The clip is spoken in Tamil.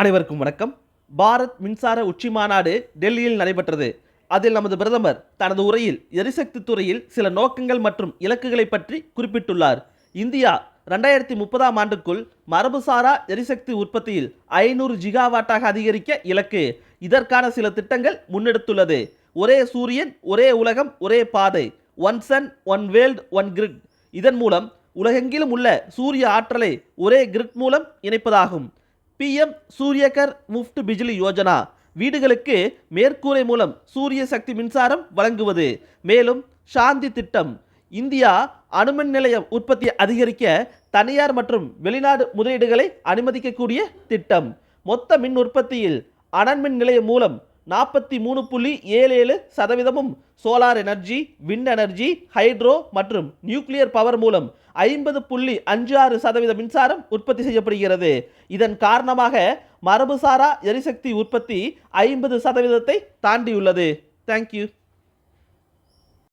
அனைவருக்கும் வணக்கம். பாரத் மின்சார உச்சி மாநாடு டெல்லியில் நடைபெற்றது. அதில் நமது பிரதமர் தனது உரையில் எரிசக்தி துறையில் சில நோக்கங்கள் மற்றும் இலக்குகளை பற்றி குறிப்பிட்டுள்ளார். இந்தியா 2030ஆம் ஆண்டுக்குள் மரபுசாரா எரிசக்தி உற்பத்தியில் 500 ஜிகாவாட்டாக அதிகரிக்க இலக்கு. இதற்கான சில திட்டங்கள் முன்னெடுத்துள்ளது. ஒரே சூரியன், ஒரே உலகம், ஒரே பாதை, one sun, one world, one grid. இதன் மூலம் உலகெங்கிலும் உள்ள சூரிய ஆற்றலை ஒரே கிரிட் மூலம் இணைப்பதாகும். PM சூரியகர் முஃப்ட் பிஜிலி யோஜனா, வீடுகளுக்கு மேற்கூரை மூலம் சூரிய சக்தி மின்சாரம் வழங்குவது. மேலும் சாந்தி திட்டம், இந்தியா அணுமின் நிலையம் உற்பத்தி அதிகரிக்க தனியார் மற்றும் வெளிநாடு முதலீடுகளை அனுமதிக்கக்கூடிய திட்டம். மொத்த மின் உற்பத்தியில் அனல்மின் நிலையம் மூலம் 43.77%, solar energy, wind energy, hydro மற்றும் நியூக்ளியர் பவர் மூலம் 50.56% மின்சாரம் உற்பத்தி செய்யப்படுகிறது. இதன் காரணமாக மரபுசாரா எரிசக்தி உற்பத்தி 50%ஐ தாண்டியுள்ளது. தேங்க்யூ.